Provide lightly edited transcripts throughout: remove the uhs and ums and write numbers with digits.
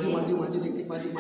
maju dikit maju.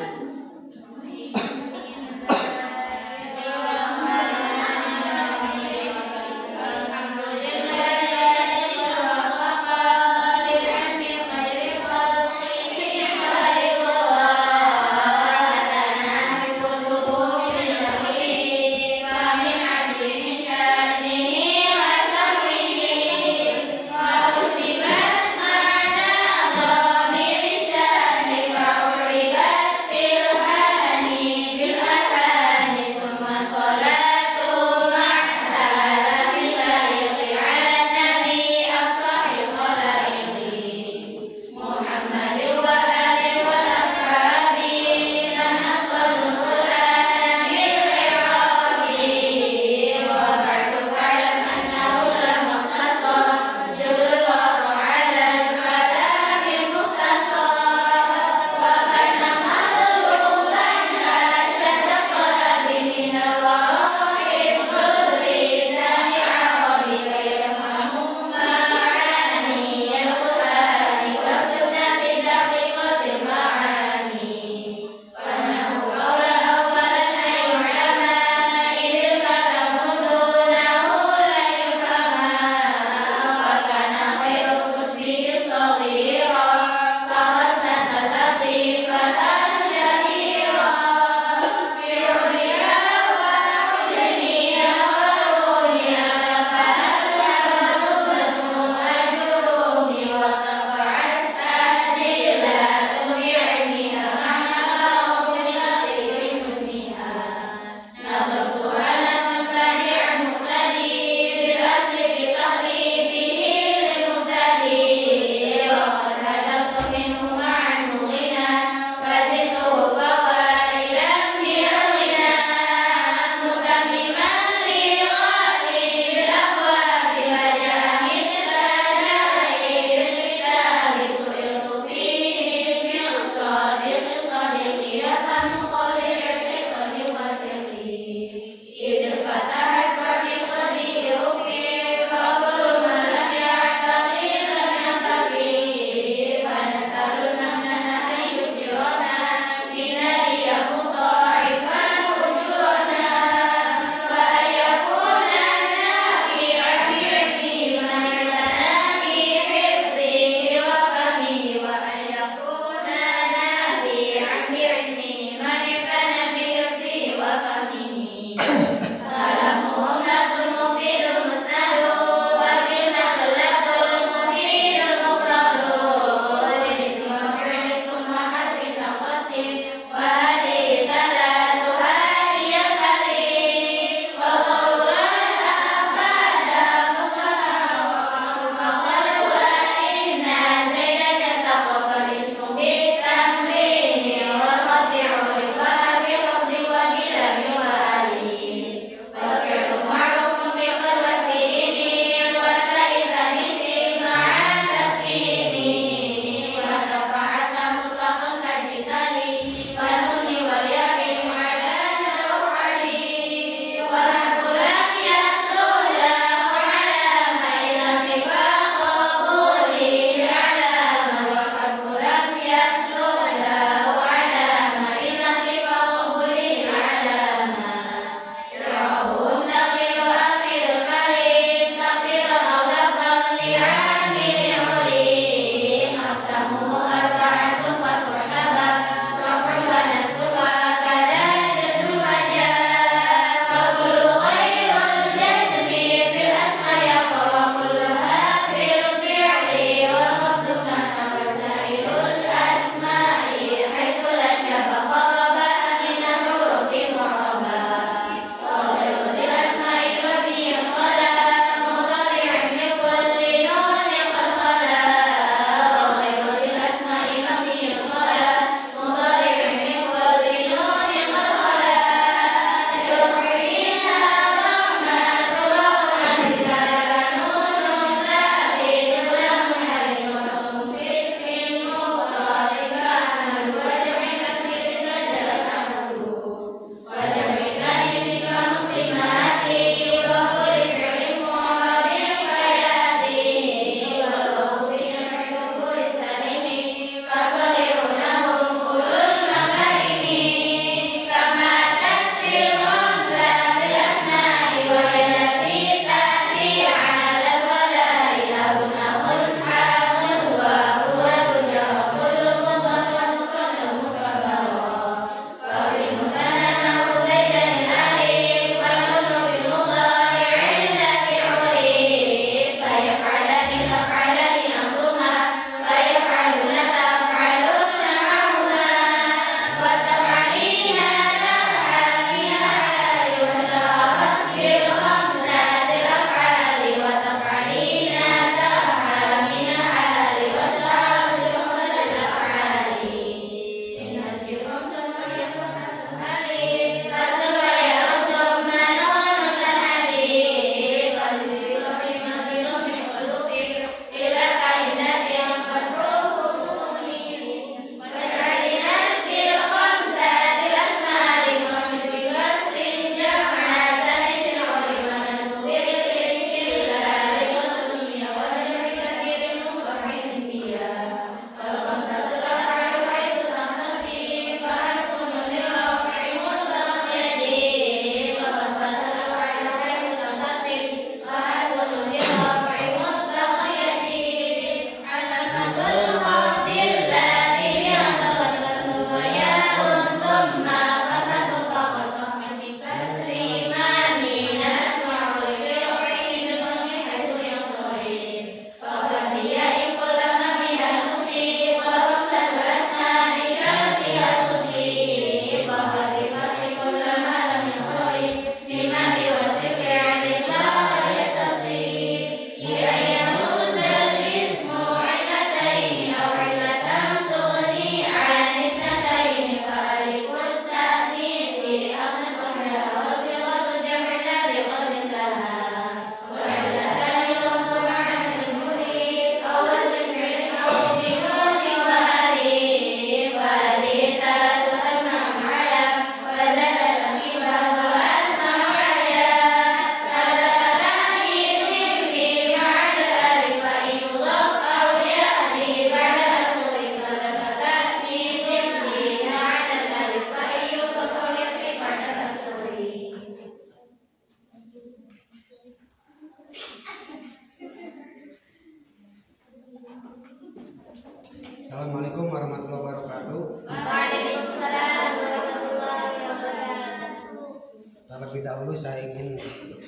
dahulu saya ingin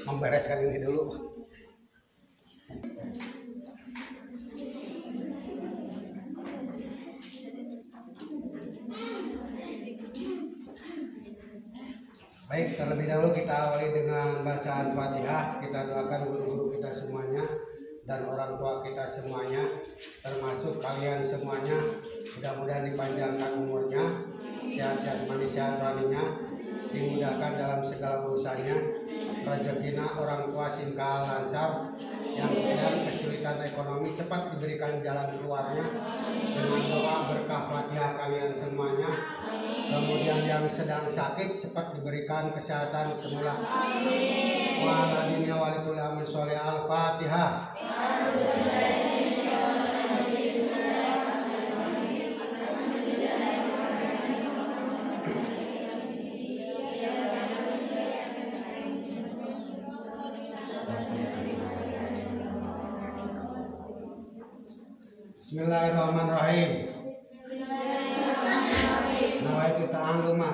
membereskan ini dulu. Baik, terlebih dahulu kita awali dengan bacaan Fatihah. Kita doakan guru-guru kita semuanya dan orang tua kita semuanya, termasuk kalian semuanya. Mudah-mudahan dipanjangkan umurnya, sehat jasmani, sehat rohaninya, dimudahkan dalam segala urusannya, rezekinya orang tua singkal lancar, yang sedang kesulitan ekonomi cepat diberikan jalan keluarnya dengan doa berkah Fatihah kalian semuanya. Kemudian yang sedang sakit cepat diberikan kesehatan semula. Waladina walikul amin sholih al-Fatihah. Bismillahirrahmanirrahim. Nawaitu ta'alluma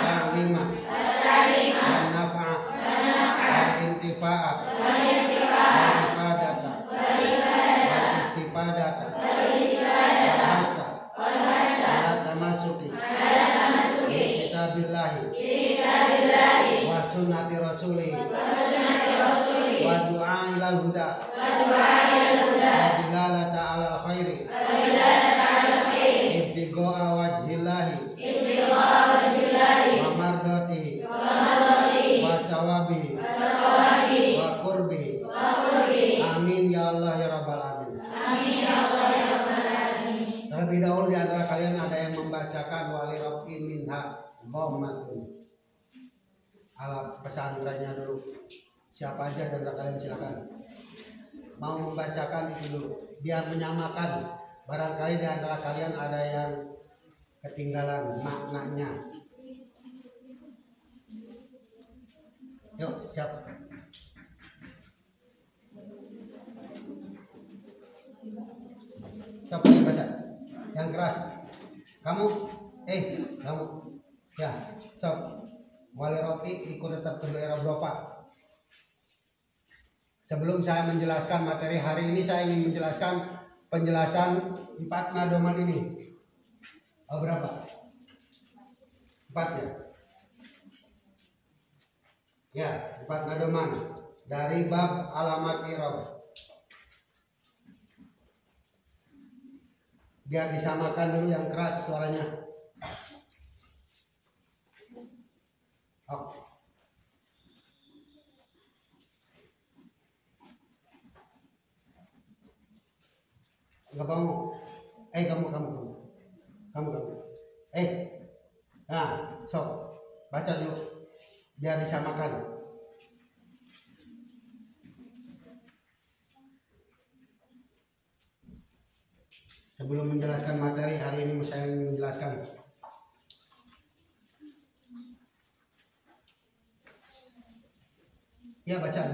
ta'lima dan nafa'a wal intifa'a wal ifadata wal istifadata wal hasa wal tamasuki bi kitabillahi wa sunnati rasulih wa du'a ilal huda wa dilalata alal khairi ibtigo'a wajhillahi wa mardati wa sawabi wa qurbi. Amin ya Allah ya rabbal alamin. Terlebih dahulu di antara kalian ada yang membacakan wali rabbi minha dhammatun ala pesantrennya dulu. Siapa aja di antara kalian silakan mau membacakan itu dulu biar menyamakan. Barangkali di antara kalian ada yang ketinggalan maknanya. Yuk, siap. Siapa yang baca? Yang keras. Kamu? Kamu. Ya, sob. Wali Ropi ikut tetap kedua era berapa? Sebelum saya menjelaskan materi hari ini, saya ingin menjelaskan penjelasan 4 nadoman ini. Berapa? 4 ya? Ya, 4 nadoman dari bab alamat i'rab. Biar disamakan dulu yang keras suaranya. Oke. Enggak mau. Kamu. Nah, sok baca dulu biar disamakan. Sebelum menjelaskan materi hari ini, saya ingin menjelaskan. Ya, baca.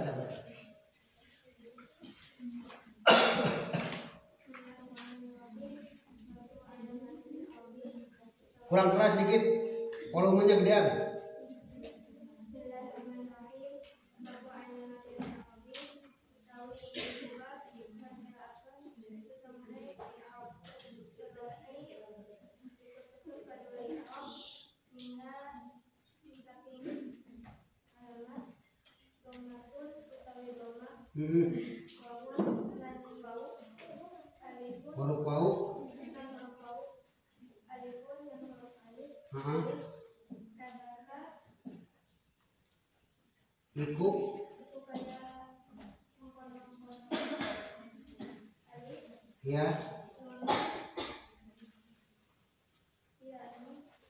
Kurang keras dikit, volumenya gedean. Huruf bau. Iku. Ya.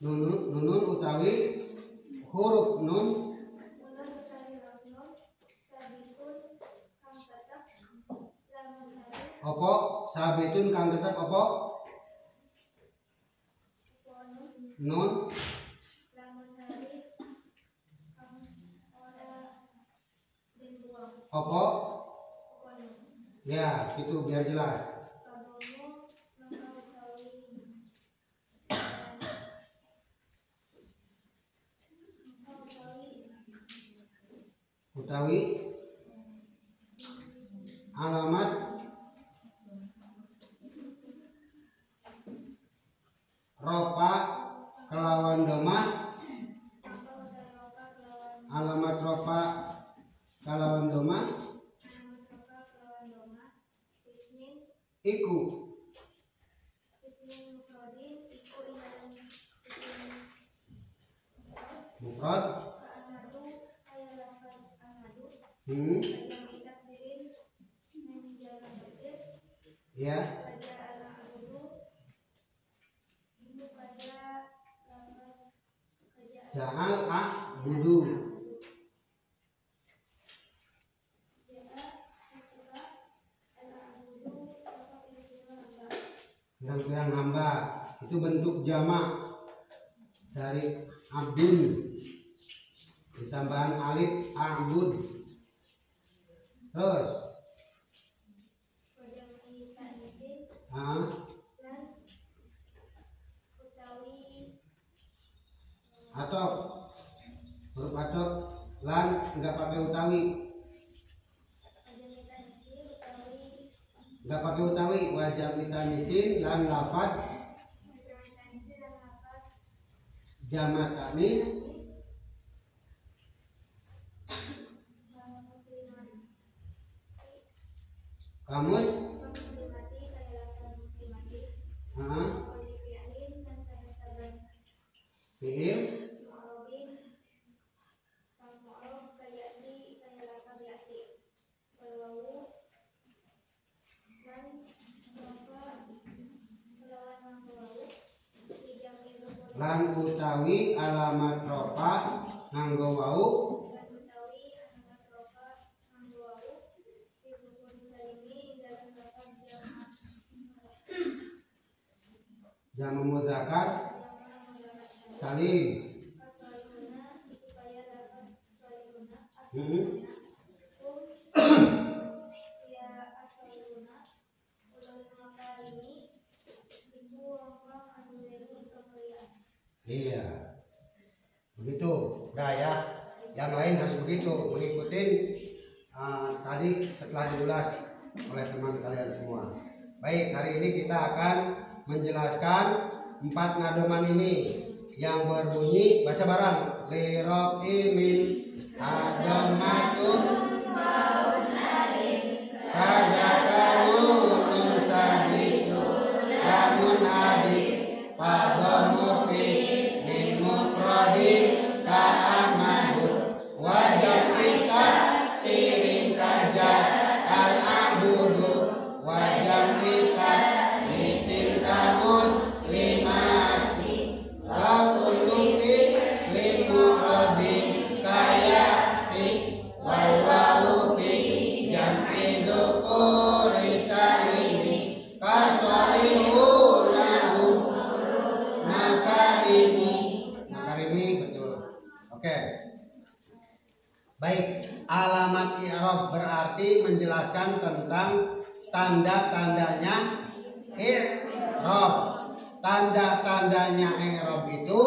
Nunun utawi huruf nun. Opo sabitun kang tetep opo nun opo ya itu biar jelas. utawi alamat ropa kelawan doma, alamat ropa kelawan doma iku mufrad ya ja'al a'budu pirang-pirang hamba, itu bentuk jamak dari abdun ditambahan alif a'bud. Terus atop, huruf atop lan enggak pakai utawi, enggak pakai utawi, wajah mitanisin lan lafad jamak tanis kamus fi'il lan utawi alamat rofa nganggo wau jamak mudzakkar salim. Iya, begitu. Udah ya, yang lain harus begitu, mengikuti tadi setelah diulas oleh teman kalian semua. Baik, hari ini kita akan menjelaskan 4 nadoman ini yang berbunyi baca bareng lirob imin adomatun kajakanun sahidu lamun adik padomufis min mufrodin ka'amadu wajah kita sirin kaja al-abudu wajah kita misin kamus limati wakulubi limurobin kayati walwawufi jamkidu kurisalini kasolihunahum makarimi betul. Oke. Baik, alamat i'rab berarti menjelaskan tentang tanda-tandanya i'rab. Tanda-tandanya i'rab itu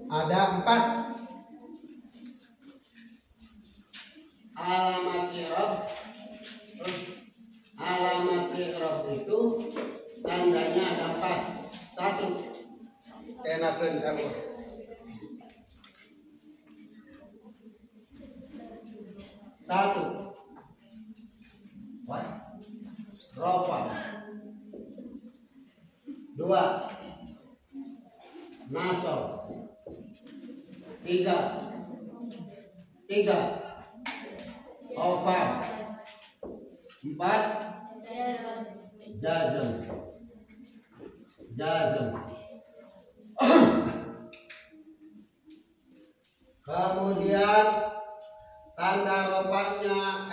ada 4. Alamat i'rab itu tandanya ada 4. 1. Kenakeun kamu. 1. Rofa. 2. Nasab. 3. Khafad. 4. Jazm. Kemudian tanda rofanya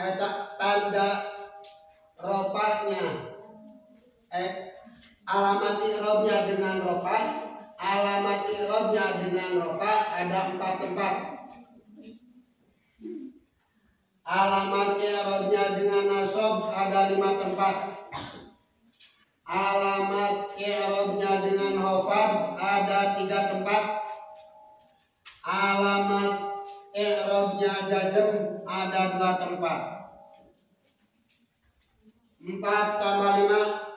alamat i'rabnya dengan rofa. Alamat i'rabnya dengan rofa ada 4 tempat. Alamat i'rabnya dengan nasab ada 5 tempat. Alamat i'rabnya dengan khafad ada 3 tempat. Alamat i'rabnya jazm ada 2 tempat. 4 tambah 5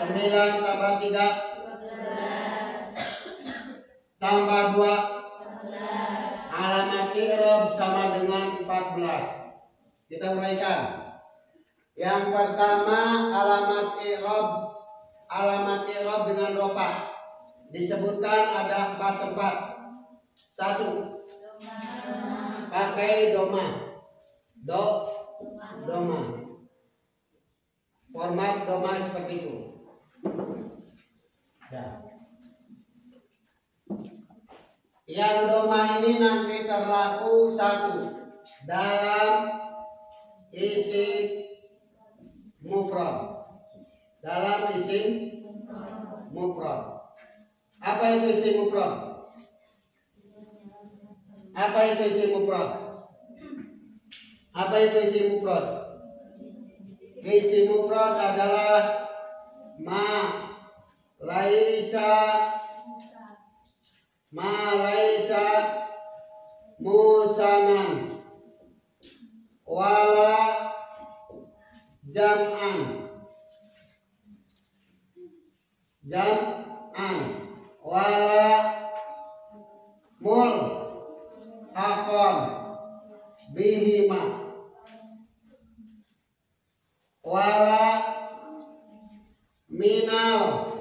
9 tambah 3 tambah 2 alamat i'rab sama dengan 14. Kita uraikan. Yang pertama alamat i'rab dengan rofah disebutkan ada 4 tempat. 1 pakai doma. Doma. Format doma seperti itu. Ya. Yang doma ini nanti terlaku 1 dalam isim mufrad. Dalam isim mufrad. Apa itu isim mufrad? Apa itu isim mufrad? Apa itu isim mufrad? Isim mufrad adalah ma laisa musanan wala jam'an wala mulhaqan bihima wala minal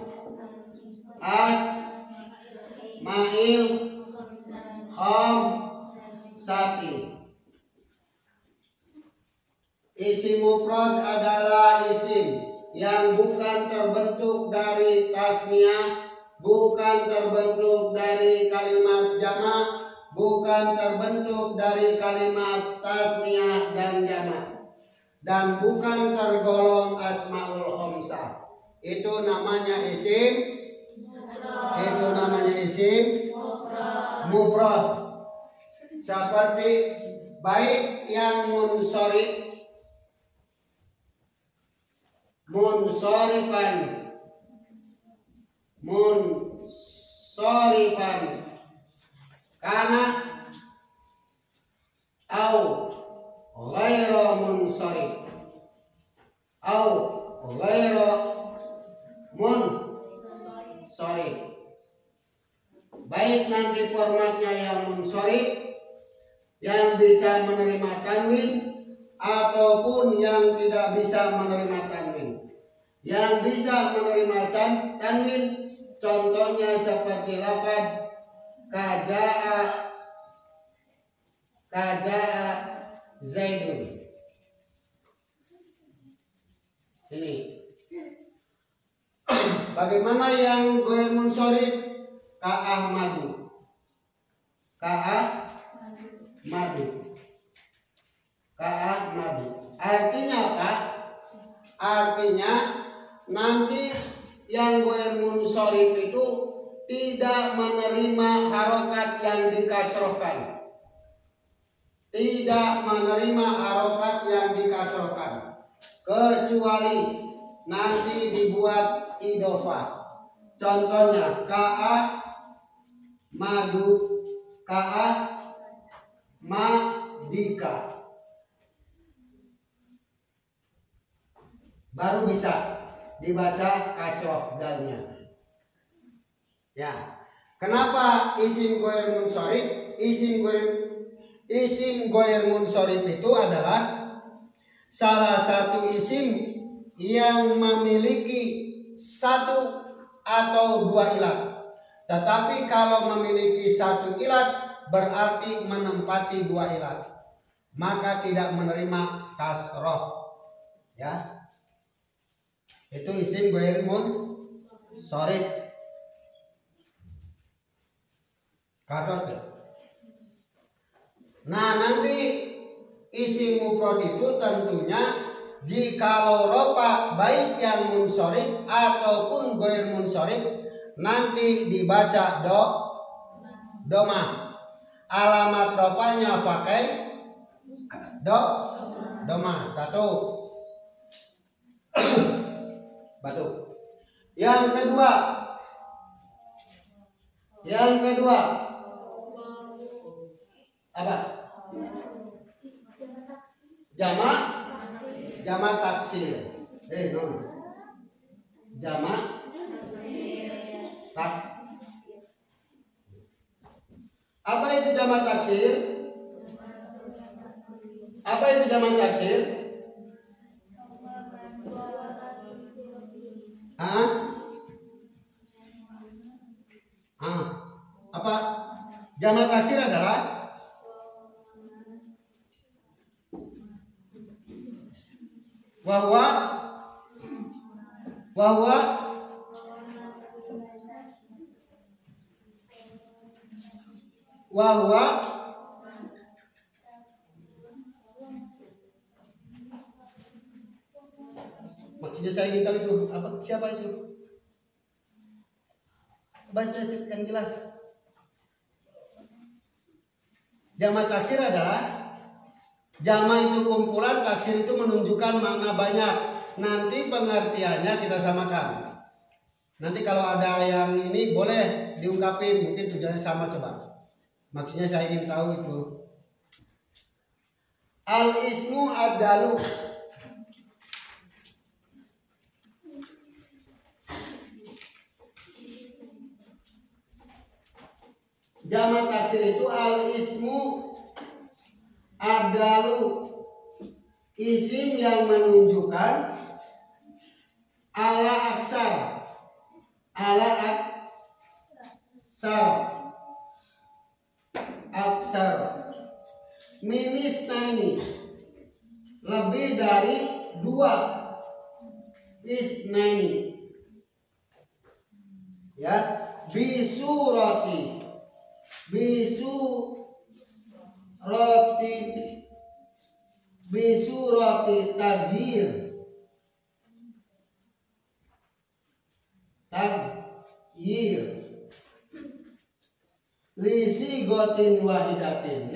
asma'il khamsati. Isim mufrad adalah isim yang bukan terbentuk dari tasniyah, bukan terbentuk dari kalimat jamak, bukan terbentuk dari kalimat tasniyah dan jamak, dan bukan tergolong asmaul khamsah. Itu namanya isim mufrad. Seperti baik yang munsorifan kana au ghairu munsorif au ghairu munsorif. Baik nanti formatnya yang munsorif yang bisa menerima tanwin ataupun yang tidak bisa menerima tanwin. Yang bisa menerima tanwin contohnya seperti lafaz kaja'a Zaidun. Ini. Bagaimana yang gue munsorif? Ka'ahmadu. Artinya apa? Artinya nanti yang gue munsorif itu tidak menerima harokat yang dikasrohkan. Tidak menerima harokat yang dikasrohkan. Kecuali nanti dibuat idofah. Contohnya madika. Baru bisa dibaca kasroh dalnya. Ya. Kenapa isim ghair munsorif? Isim ghair munsorif itu adalah salah satu isim yang memiliki 1 atau 2 ilat. Tetapi kalau memiliki 1 ilat berarti menempati 2 ilat, maka tidak menerima kasroh. Ya. Itu isim ghair munsorif. Kados. Nah, nanti isim mufrad itu tentunya jikalau rofa baik yang munsorif ataupun ghair munsorif nanti dibaca doma. Alamat rofanya pakai doma. 1. Batu. Yang kedua Apa? Jamak jamak taksir. Non. Jamak tak. Apa itu jamak taksir? Apa itu jamak taksir? Apa? Jamak taksir adalah wahwa maksudnya saya ingin tahu itu apa, siapa itu? Baca yang jelas. Jamak taksir adalah jamak itu kumpulan, taksir itu menunjukkan makna banyak. Nanti pengertiannya kita samakan. Nanti kalau ada yang ini boleh diungkapin, mungkin tujuannya sama coba. Maksudnya saya ingin tahu itu. Al-ismu ad-dalu. Jamak taksir itu al-ismu ad-dalu, isim yang menunjukkan ala aksar minis naini, lebih dari dua, isnaini, ya, bisurati taghyir lisi gotin wahidatin,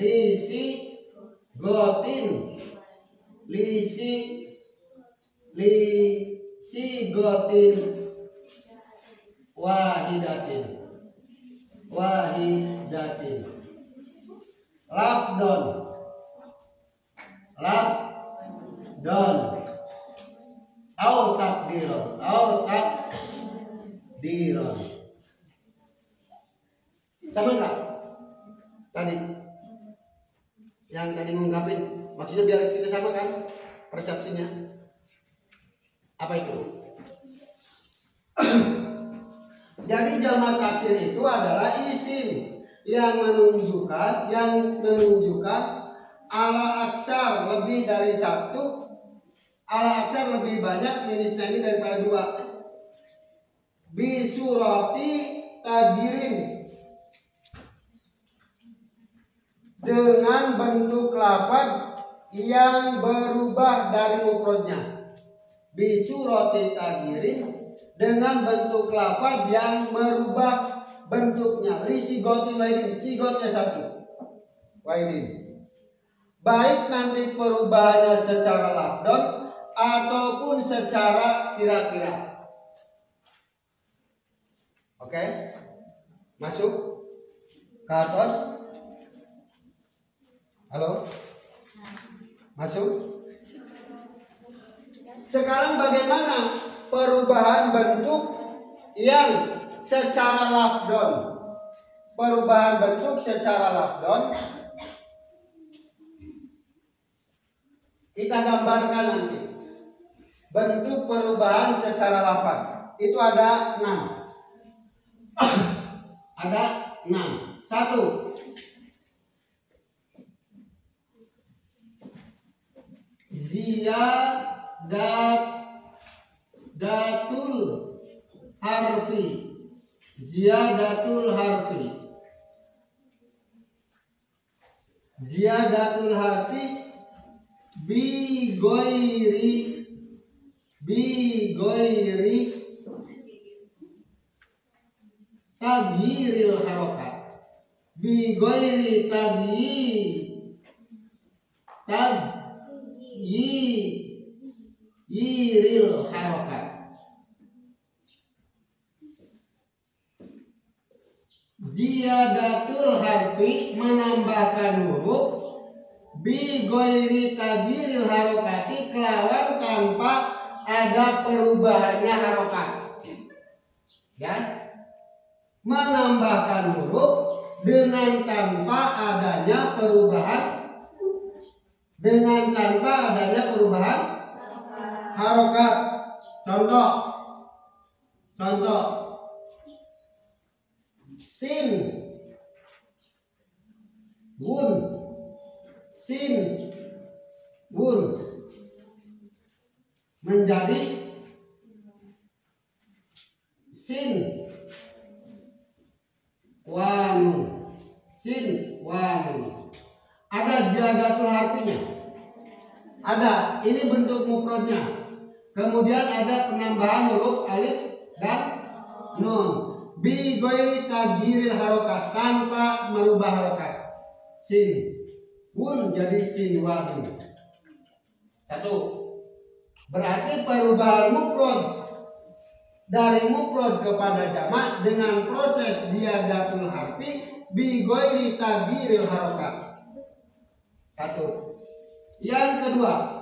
wahidatin. Lafdon au takdiron sama enggak tadi yang tadi ngungkapin, maksudnya biar kita sama kan persepsinya. Apa itu? Jadi jamak taksir itu adalah isim yang menunjukkan ala aksar, lebih dari satu, ala aksar lebih banyak, minisnya ini daripada dua. Bisurati tagirin, dengan bentuk lafaz yang berubah dari mufradnya. Bisurati tagirin, dengan bentuk lafaz yang merubah bentuknya. Lisigoti waidin, sigotnya satu, waidin. Baik nanti perubahannya secara lafdon ataupun secara kira-kira. Oke? Masuk? Kartos? Halo? Masuk? Sekarang bagaimana perubahan bentuk yang secara lafdon? Perubahan bentuk secara lafdon kita gambarkan nanti. Bentuk perubahan secara lafaz itu ada 6. Ada 6. 1. Ziyadatul harfi. Ziyadatul harfi bi goiri taghyiril harokat, bi goiri taghyiril harokat. Ziyadatul harfi menambahkan huruf goiri tagiril harokati, kelawan tanpa ada perubahannya harokat. Ya, menambahkan huruf dengan tanpa adanya perubahan, harokat. Contoh sin, wun, sin, wun menjadi sin, wanun, sin, wanun. Ada ziyadatul harfinya, ada, ini bentuk mufradnya. Kemudian ada penambahan huruf alif dan nun. Bi ghairi tagiril harokat, tanpa merubah harokat. Sin, wun jadi sin, wanun. Satu, berarti perubahan mufrad dari mufrad kepada jamak dengan proses ziyadatul harfi bi ghairi tagiril harokat. Satu. Yang kedua,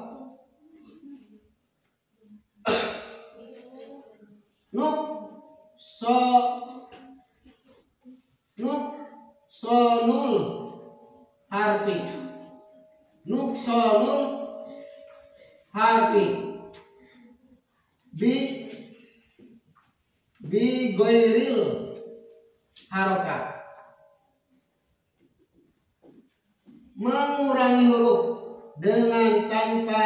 nuksonul harfi, nuksonul harfi bi ghairil harokat, mengurangi huruf dengan tanpa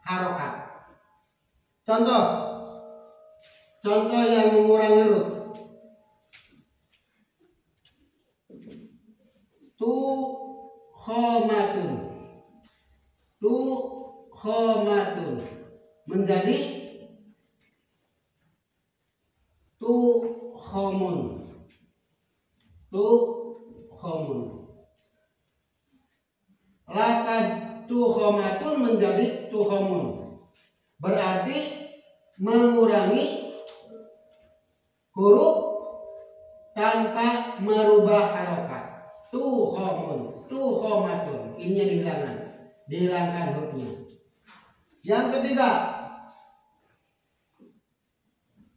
harokat. Contoh yang mengurangi huruf: tu khomatun menjadi tu khomun. Laqad tu khomatun menjadi tu khomun, berarti mengurangi huruf tanpa merubah harokat. Tu khomatun, ininya dihilangkan hurufnya. Yang ketiga,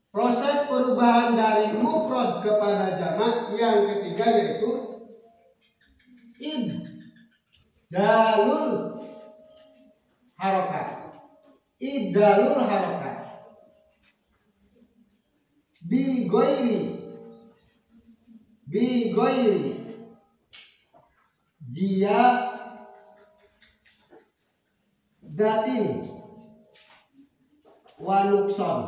proses perubahan dari mufrad kepada jamak. Yang ketiga yaitu ibdalul harokat. Bi ghairi ziyadatin wa nukson.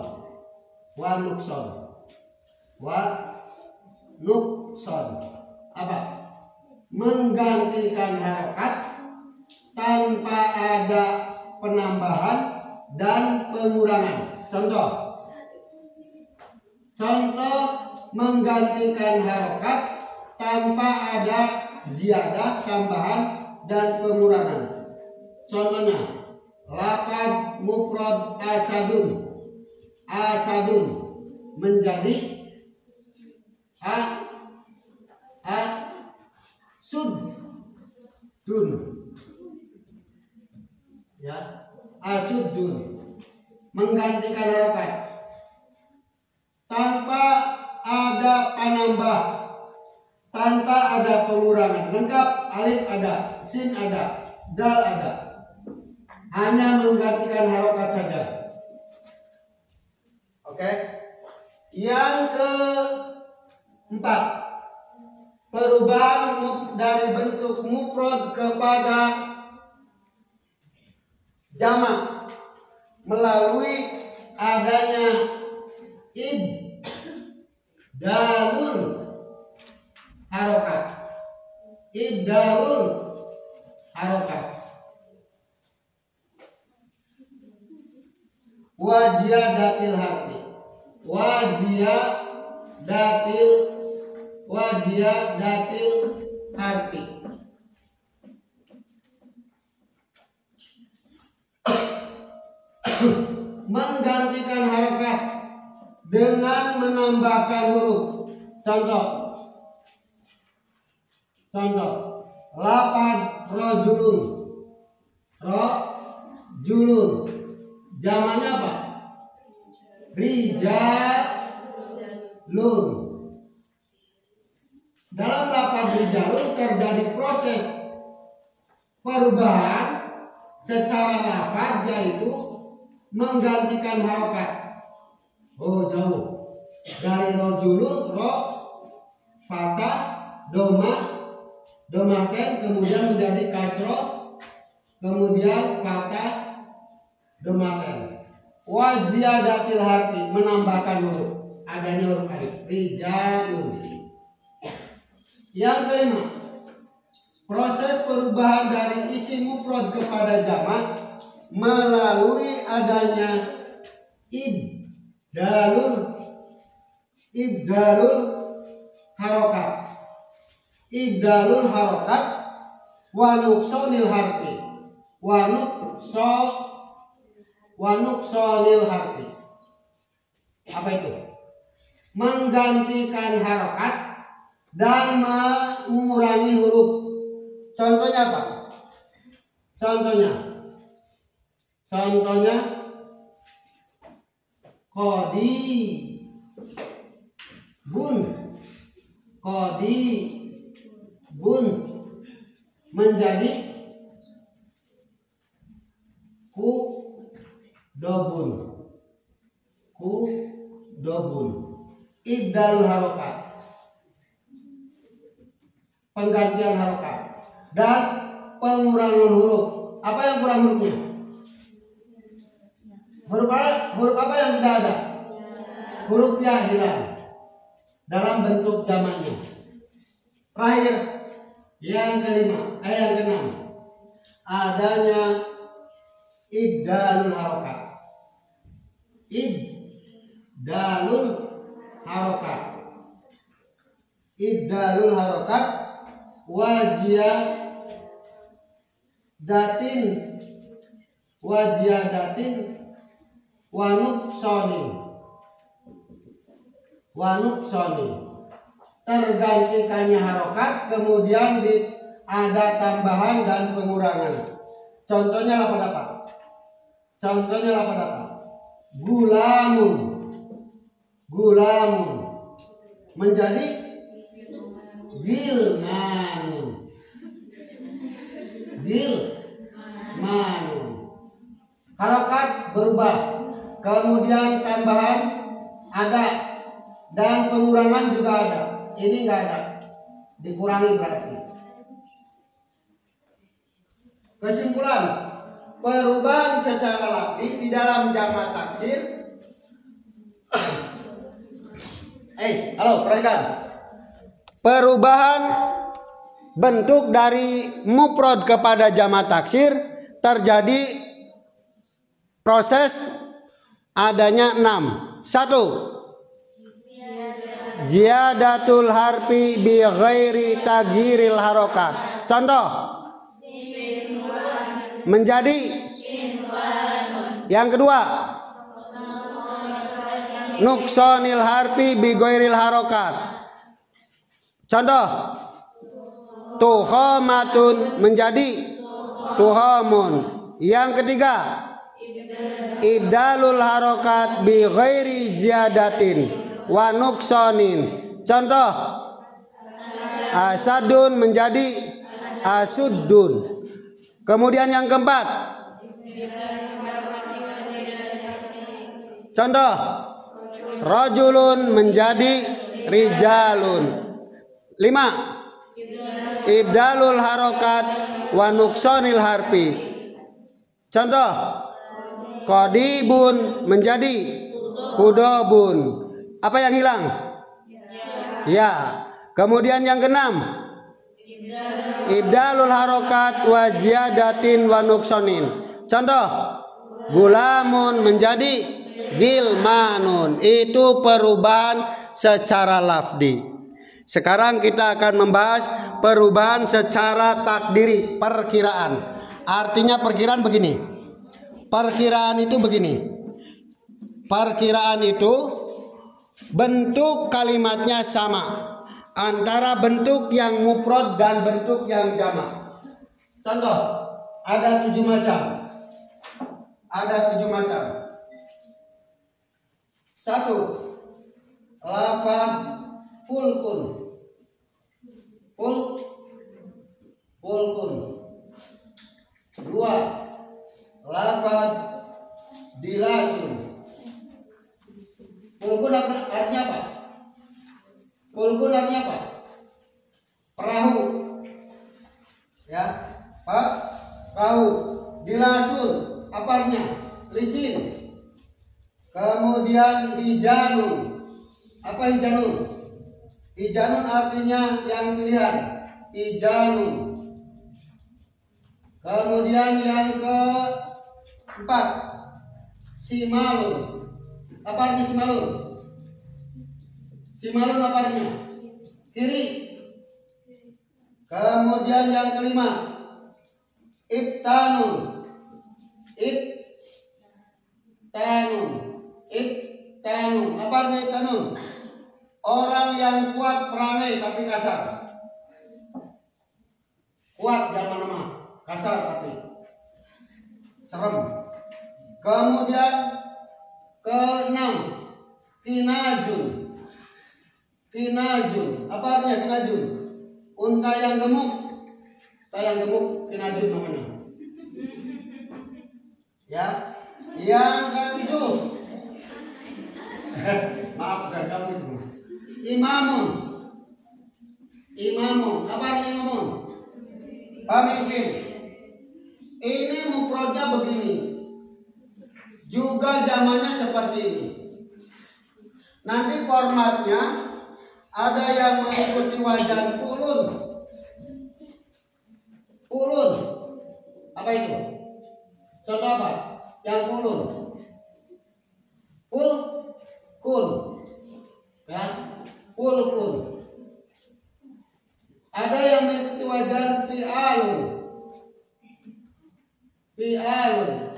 Apa? Menggantikan harokat tanpa ada penambahan dan pengurangan. Contoh menggantikan harokat tanpa ada ziyadah, tambahan dan pengurangan. Contohnya, laqad mufrad asadun menjadi asudun. Ya, asudun menggantikan harokat tanpa ada penambah, tanpa ada pengurangan. Lengkap, alif ada, sin ada, dal ada, hanya menggantikan harokat saja. Oke. Yang keempat, perubahan dari bentuk mufrad kepada jamak melalui adanya ibdalul harokat. Waziyadatil harfi. Menggantikan harokat dengan menambahkan huruf. Contoh laqad rajulun rojulun. Jamaknya apa? Rijalun. Dalam lafaz rijalun terjadi proses perubahan secara lafaz, yaitu menggantikan harokat. Oh, jauh. Dari rojulun, ro, fatah, doma, domaken, kemudian menjadi kasroh, kemudian fatah, domaken. Wa ziyadatil harfi, menambahkan huruf, adanya huruf alif. Rijalun. Yang kelima, proses perubahan dari isim mufrad kepada jamak melalui adanya ibdalul harokat. Ibdalul harokat wa nuqsanil harfi. Wa nuqsanil harfi. Apa itu? Menggantikan harokat dan mengurangi huruf. Contohnya apa? Contohnya qadibun menjadi kudobun. Ibdalul harokat, penggantian harokat dan pengurangan huruf. Apa yang kurang hurufnya? Huruf apa yang tidak ada? Huruf ya hilang dalam bentuk jamaknya. Terakhir, yang keenam, adanya ibdalul harokat. Ibdalul harokat waziyadatin wa nuqsanin. Tergantikannya harokat, kemudian ada tambahan dan pengurangan. Contohnya apa? Gulamun menjadi gilmanun. Harokat berubah, kemudian tambahan ada dan pengurangan juga ada. Ini enggak ada, dikurangi berarti. Kesimpulan, perubahan secara lafzi di dalam jamak taksir. Perhatikan. Perubahan bentuk dari mufrad kepada jamak taksir terjadi proses adanya 6. 1. Ziyadatul harfi bi ghairi taghyiril harokat. Contoh, menjadi. Yang kedua, nuqsanil harfi bi ghairil harokat. Contoh, tuhamatun menjadi tuhamun. Yang ketiga, ibdalul harokat bi ghairi ziyadatin wa nuqsanin. Contoh, asadun menjadi asuddun. Kemudian yang keempat, contoh, rajulun menjadi rijalun. 5. Ibdalul harokat wa nuqsanil harfi. Contoh, qadibun menjadi kudobun. Apa yang hilang? Ya. Kemudian yang keenam, ibdalul harokat wa ziyadatin wa nuqsanin. Contoh, gulamun menjadi gilmanun. Itu perubahan secara lafzi. Sekarang kita akan membahas perubahan secara takdiri, perkiraan. Artinya perkiraan begini. Perkiraan itu begini. Perkiraan itu bentuk kalimatnya sama antara bentuk yang mufrad dan bentuk yang jamak. Contoh, Ada 7 macam. Ada 7 macam. 1. Lafaz fulkun. Fulkun. 2. Lafaz dilasun. Fulkun artinya apa? Fulkun artinya apa? Perahu. Ya, Pak. Perahu. Dilasun apa artinya? Licin. Kemudian hijanun. Apa hijanun? Hijanun artinya yang pilihan. Hijanun. Kemudian yang keempat, simalun. Apa artinya simalun? Simalun apa artinya? Kiri. Kemudian yang kelima, ibtanun. Ibtanun. Apa artinya ibtanun? Orang yang kuat perangai tapi kasar. Kuat jangan nama, kasar tapi serem. Kemudian ke-6, kinazun. Apa artinya kinazun? Unta yang gemuk. Kinazun namanya. Ya. Yang ke-7, maaf bukan kamu itu. Imamun. Apa artinya imamun? Pemimpin. Ini mufradnya begini. Juga zamannya seperti ini. Nanti formatnya ada yang mengikuti wajan pulun. Apa itu? Contoh apa? Yang pulun. Kun. Ya, fulkun. Ada yang mengikuti wajan fi'alun.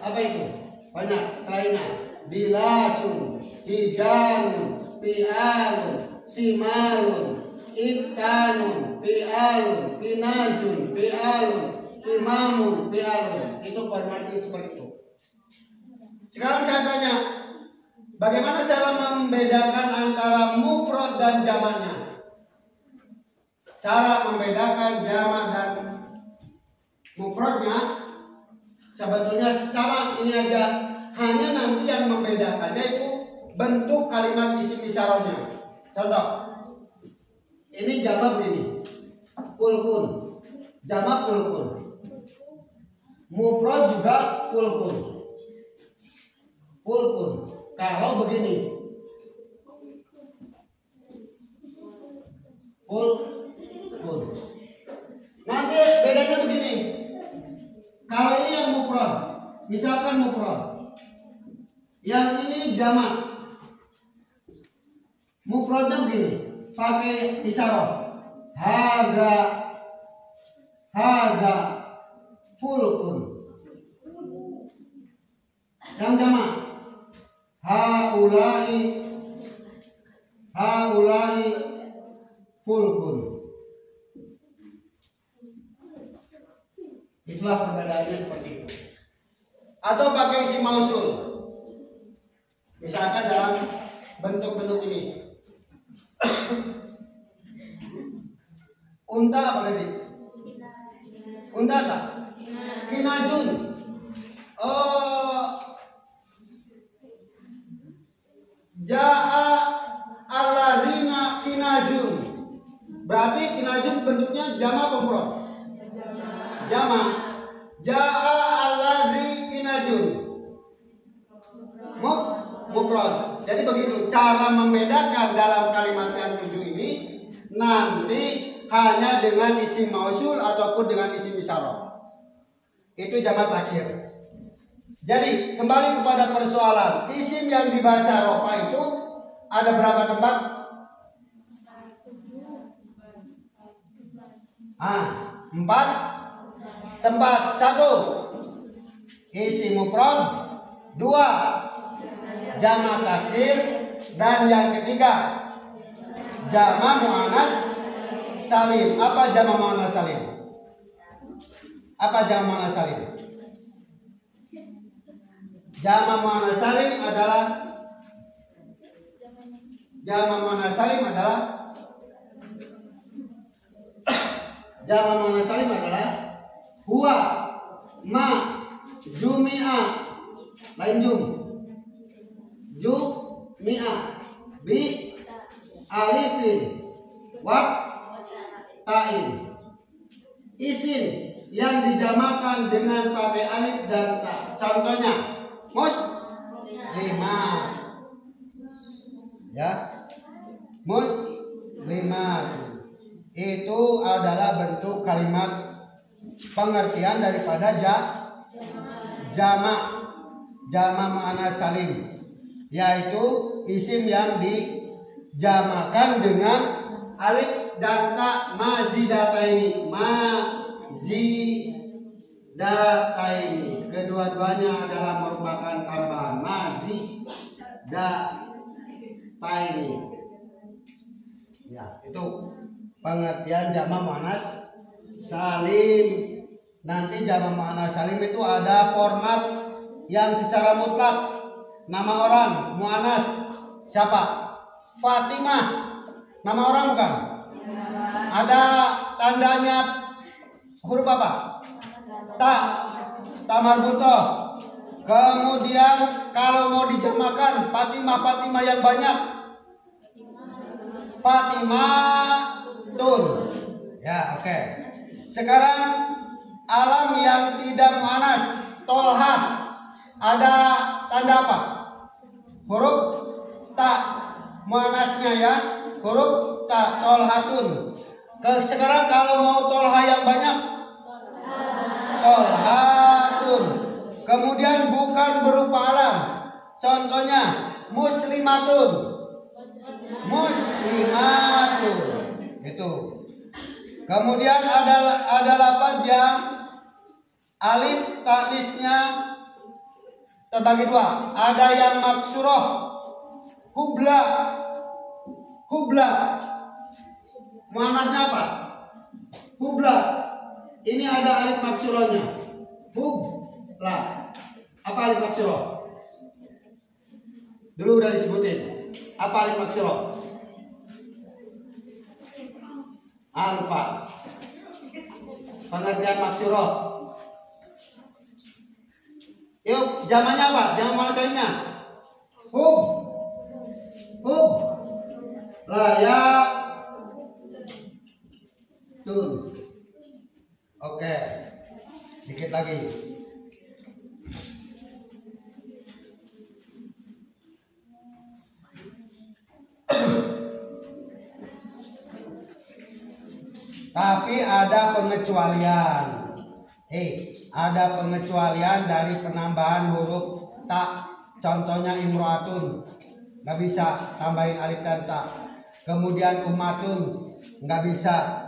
Apa itu? Banyak selainnya. Dilasun, hijanun, fi'alun, simalun, ibtanun, fi'alun, kinazun, fi'alun, imamun, fi'alun. Itu formasi seperti itu. Sekarang saya tanya, bagaimana cara membedakan antara mufrad dan jamaknya? Cara membedakan jamak dan mufradnya sebetulnya sama, ini aja. Hanya nanti yang membedakannya itu bentuk kalimat isim isyarahnya. Contoh, ini jamak begini, fulkun. Jamak fulkun. Mufrad juga fulkun. Kalau begini, fulkun. Nanti bedanya begini. Kalau ini yang mufrad, misalkan mufrad, yang ini jamak. Mufradnya begini, pakai isyarah. Hadza fulkun. Yang jamak, haulai fulkun. Itulah perbedaannya seperti itu. Atau pakai isim mausul. Misalkan dalam bentuk-bentuk ini. Unta apa tadi? Unta tak? Kinazun. Ja'a alladzina kinazun. Berarti kinazun bentuknya jamak apa mufrad? Jamak. Ja'a alladzi kinazun. Mufrad. Jadi begitu cara membedakan dalam kalimat yang 7 ini, nanti hanya dengan isim mausul ataupun dengan isim isyarah. Itu jamak taksir. Jadi kembali kepada persoalan, isim yang dibaca rofa itu ada berapa tempat? 4 tempat. 1 isim mufrad, 2 jamak taksir, dan yang ketiga jamak muannas salim. Apa jamak muannas salim? Jama muannats salim adalah jama muannats salim adalah jama muannats salim adalah huwa ma jumi'a lain jumi'a bi alifin wa ta'in. Isim yang dijamakan dengan pakai alif dan ta. Contohnya muslimat. Ya. Muslimat. Itu adalah bentuk kalimat pengertian daripada jama muannats salim, yaitu isim yang dijamakan dengan alif dan ta mazidataini. Kedua-duanya adalah merupakan tambahan mazidataini. Ya, itu pengertian jama muannats salim. Nanti jama muannats salim itu ada format yang secara mutlak. Nama orang muannats siapa? Fatimah. Nama orang bukan? Ada tandanya huruf apa? Ta marbutoh. Kemudian kalau mau dijamakan Fatimah yang banyak, Fatimatun. Ya, oke. Sekarang alam yang tidak muannats, Tolha. Ada tanda apa? Huruf ta. Muannasnya ya, huruf ta, Tolhatun. Sekarang kalau mau Tolha yang banyak, Tolhatun. Kemudian bukan berupa alam. Contohnya muslimatun. Itu. Kemudian ada lafaz yang alif tanisnya terbagi dua. Ada yang maksurah, hubla. Muannasnya apa? Hubla. Ini ada alif maksurahnya. Hubla. Apa alif maksurah? Dulu udah disebutin. Apa alif maksurah? Lupa. Pengertian maksurah. Yuk, jamannya apa? Jama muannats salimnya. Hub. Layak. Tun. Oke. Dikit lagi. Tapi ada pengecualian. Ada pengecualian dari penambahan huruf ta. Contohnya imro'atun, nggak bisa tambahin alif dan ta. Kemudian ummatun, nggak bisa.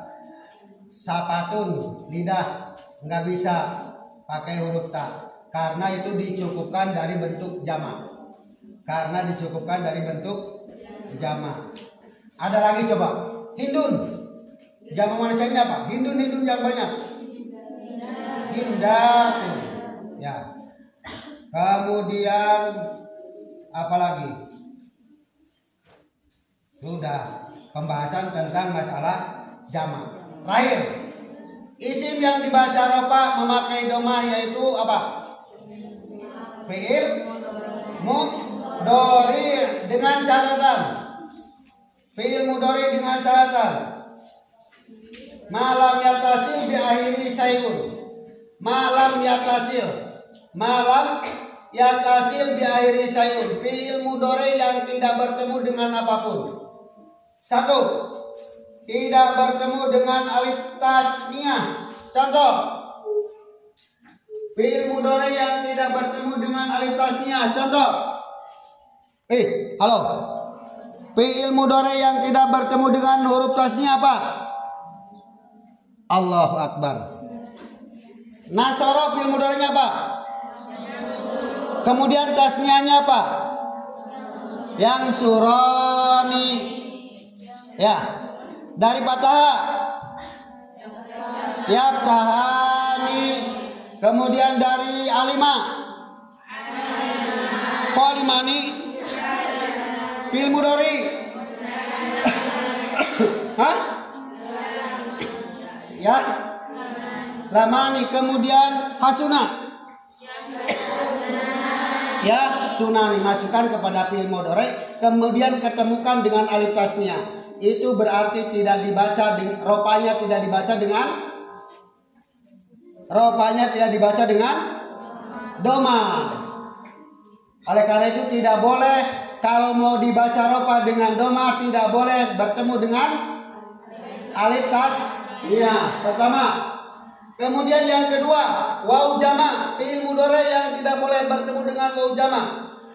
Sapatun, lidah, nggak bisa pakai huruf ta. Karena itu dicukupkan dari bentuk jamak. Ada lagi coba. Hindun. Jama muannats salimnya apa? Hindun yang banyak. Hindatun. Ya. Kemudian apa lagi? Sudah pembahasan tentang masalah jamak. Terakhir, isim yang dibaca rafa memakai domah yaitu apa? Fi'il mudhari dengan catatan. Fi'il mudhari dengan catatan. Malam yatasil bi akhiri sayun. Malam yatasil bi akhiri sayun. Fi'il mudhari yang tidak bertemu dengan apapun. 1. Tidak bertemu dengan alif tasniyah. Contoh. Fi'il mudhari yang tidak bertemu dengan alif tasniyah. Contoh. Halo. Fi'il mudhari yang tidak bertemu dengan huruf tasniyah apa? Allahu Akbar. Nasara fi'il mudhari'nya apa? Kemudian tasniyahnya apa? Yang surani. Ya. Dari patah. Yaftahani. Kemudian dari alima. Mu'alimani fi'il mudhari. Hah? Ya. Lamani, kemudian hasuna. Ya, sunani, masukkan kepada fi'il mudhari, kemudian ketemukan dengan alif tasniah. Itu berarti tidak dibaca ropanya tidak dibaca dengan doma. Oleh karena itu tidak boleh, kalau mau dibaca ropa dengan doma tidak boleh bertemu dengan alif tasniah. Pertama. Kemudian yang kedua, waw jama, fi'il mudhari yang tidak boleh bertemu dengan waw jama.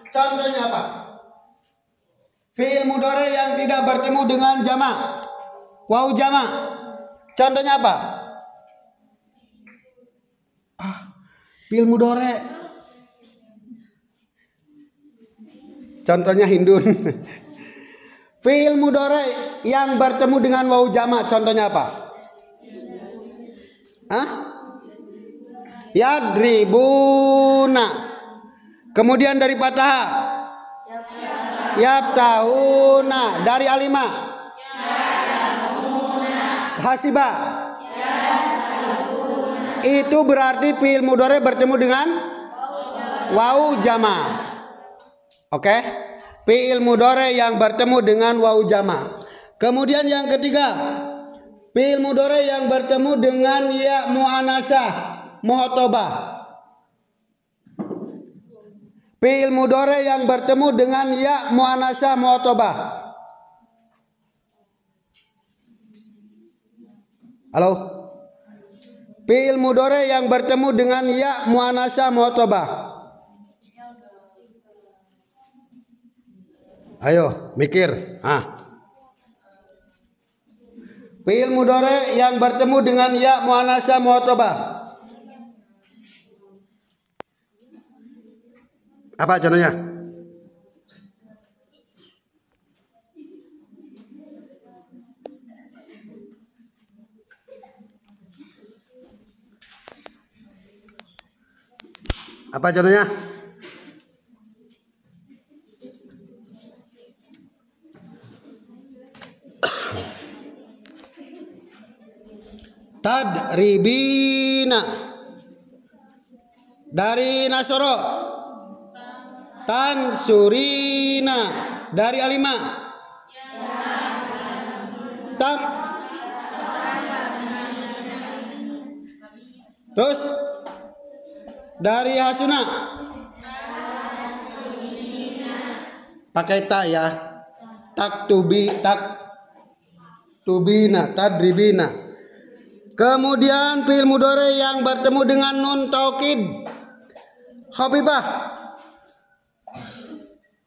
Contohnya apa? Fi'il mudhari yang tidak bertemu dengan jama, waw jama. Contohnya apa? Fi'il mudhari. Contohnya hindun. Fi'il mudhari yang bertemu dengan waw jama, contohnya apa? Yadribuna. Kemudian dari fathah yaftahuna. Dari alima hasiba. Itu berarti fi'il mudhari bertemu dengan waw jama. Oke? Fi'il mudhari yang bertemu dengan waw jama. Kemudian yang ketiga, fi'il mudhari yang bertemu dengan ya muannasah muhatabah. Fi'il mudhari yang bertemu dengan ya muannasah muhatabah. Halo? Fi'il mudhari yang bertemu dengan ya muannasah muhatabah. Ayo, mikir. Fi'il mudhari yang bertemu dengan ya muannasah muhatabah. Apa contohnya? Apa contohnya? Tadribina. Dari nasoro. Tansurina. Dari alima. Tam. Terus dari hasuna. Pakai ta ya. Tubina, tadribina. Kemudian fi'il mudhari yang bertemu dengan nun taukid khabibah.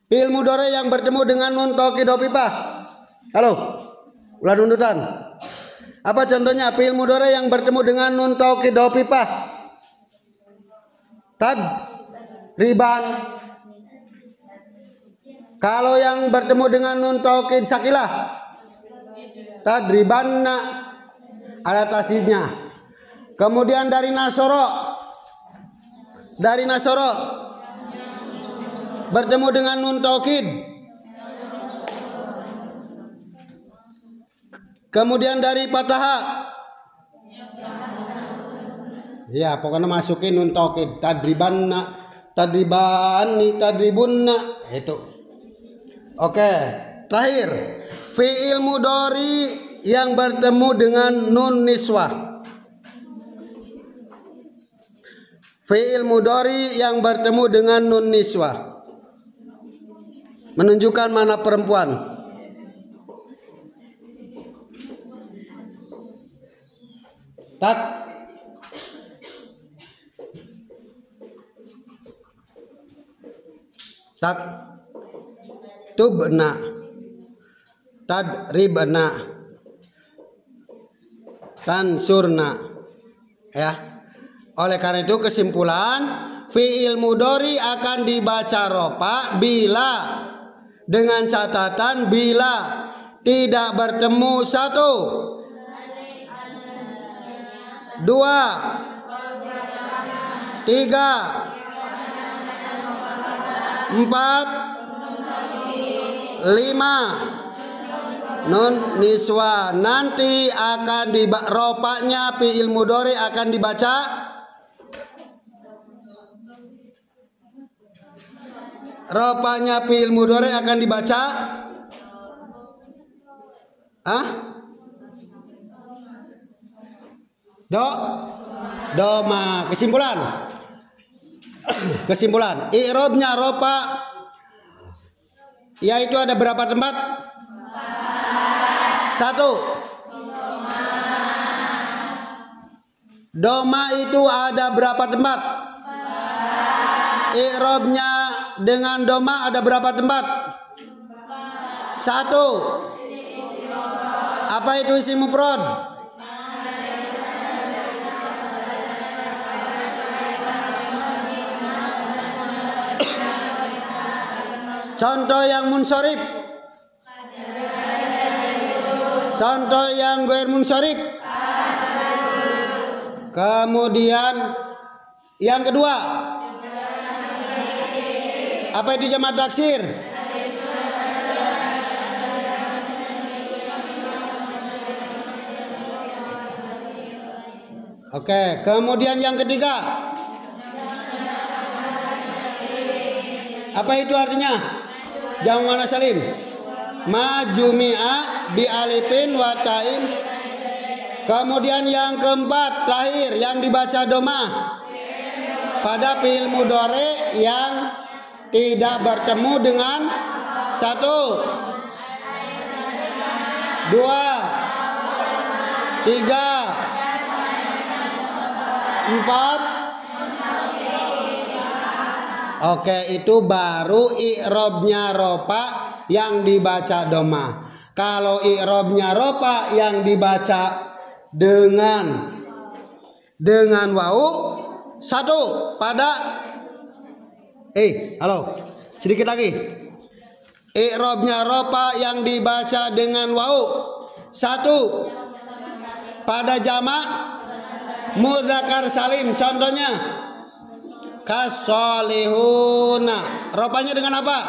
Fi'il mudhari yang bertemu dengan nun taukid khabibah. Halo. Ulah nundutan. Apa contohnya fi'il mudhari yang bertemu dengan nun taukid khabibah? Tadriban. Kalau yang bertemu dengan nun taukid sakilah, tadribanna. Ada tasdidnya. Kemudian dari nasoro. Dari nasoro bertemu dengan nun taukid. Kemudian dari fataha. Ya, pokoknya masukin nun taukid. Tadribanna, tadribani, tadribunna. Itu. Oke, terakhir. Fi'il mudhari yang bertemu dengan nun niswah. Fi'il mudhari yang bertemu dengan nun niswah menunjukkan mana perempuan. Tubna, tadribna, tansurna. Ya. Oleh karena itu kesimpulan, fi'il mudhari akan dibaca ropa bila dengan catatan bila tidak bertemu satu, dua, tiga, 4, 5. Nun niswa. Nanti akan ropanya fi'il mudhari akan dibaca doma. Kesimpulan i'rabnya ropa yaitu ada berapa tempat? 1. Doma itu ada berapa tempat? I'rabnya dengan doma ada berapa tempat? 1. Apa itu isim mufrad? Contoh yang munsharif. Contoh yang ghair munsharif. Kemudian yang kedua, apa itu jamak taksir? Oke, kemudian yang ketiga, apa itu artinya? Jamak muannas salim. Majumi'a bi alifin wa ta'in. Kemudian yang keempat terakhir yang dibaca doma pada fi'il mudhari yang tidak bertemu dengan 1, 2, 3, 4. Oke, itu baru i'rabnya ropa yang dibaca doma. Kalau i'rabnya ropa yang dibaca dengan wau 1 pada halo, sedikit lagi. I'rabnya ropa yang dibaca dengan wau 1 pada jamak mudzakkar salim. Contohnya kasolihuna. Ropanya dengan apa?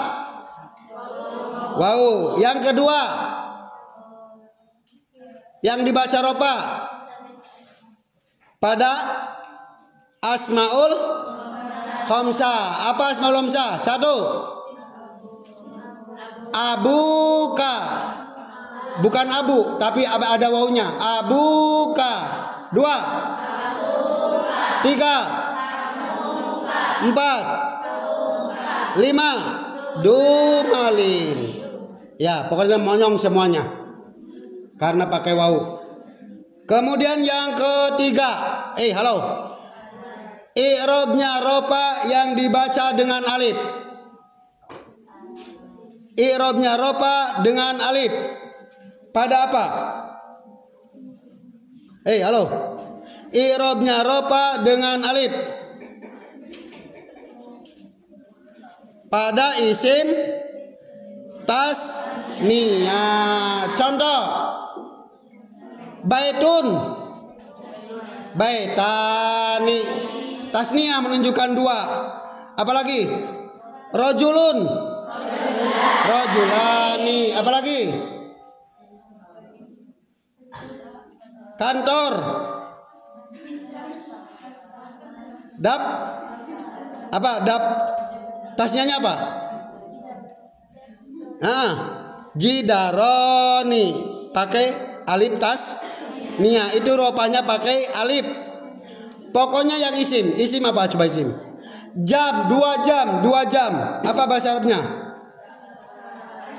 Wau. Yang kedua yang dibaca ropa pada asmaul khamsah. Apa asmaul khamsah? 1. Abuka. Bukan abu, tapi ada waunya. Abuka. 2, 3, 4, 5. Dumalin. Ya, pokoknya monyong semuanya karena pakai wau. Kemudian yang ketiga, halo, i'rabnya ropa yang dibaca dengan alif. I'rabnya ropa dengan alif pada apa? Halo, i'rabnya ropa dengan alif pada isim tasniyah. Contoh baitun, baitani. Tasniyah menunjukkan 2. Apalagi rojulun, rojulani. Apalagi kantor, dap. Apa dap? Tasniahnya apa? Jidaroni pakai alif tasniah. Itu ropanya pakai alif. Pokoknya yang isim. Isim apa? Coba isim. Jam, 2 jam, 2 jam. Apa bahasa Arabnya?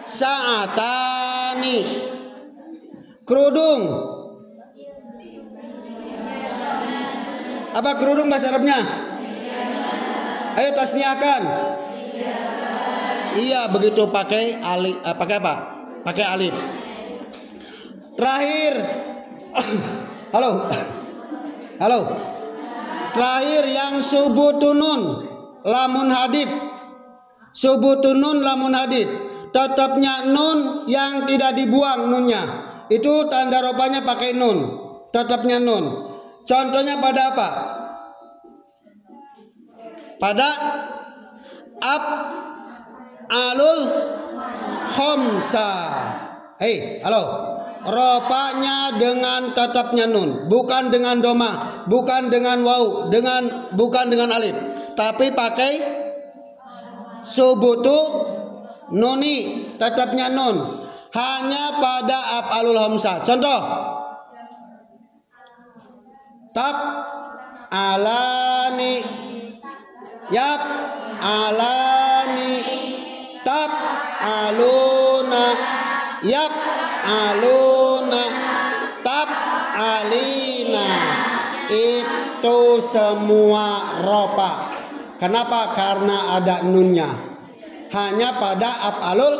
Sa'atani. Kerudung. Apa kerudung bahasa Arabnya? Ayo tasniahkan. Iya, begitu pakai alif. Pakai apa? Pakai alif. Terakhir. Halo. Terakhir yang subutunun lamun hadid. Subutunun lamun hadid. Tetapnya nun yang tidak dibuang nunnya. Itu tanda ropanya pakai nun. Tetapnya nun. Contohnya pada apa? Pada af'alul khamsa. Halo. Rofanya dengan tetapnya nun, bukan dengan doma, bukan dengan waw, bukan dengan alif, tapi pakai subutu nuni, tetapnya nun, hanya pada af'alul khamsa. Contoh, tab alani, yap alani, tab aluna, yap aluna, tab alina. Itu semua rofa. Kenapa? Karena ada nunnya. Hanya pada af'alul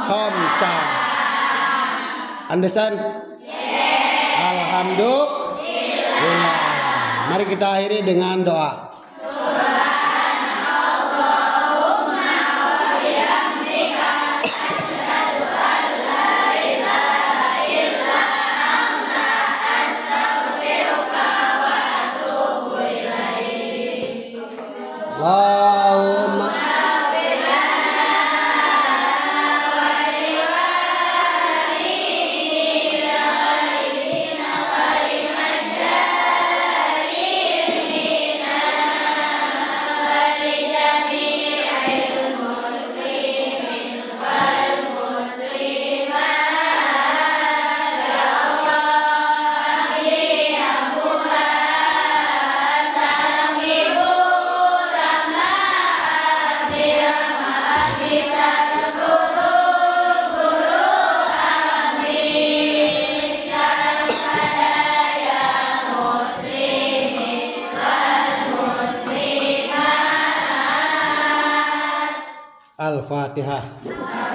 khamsa. Understand? Alhamdulillah. Mari kita akhiri dengan doa. Allahumma Al-Fatihah.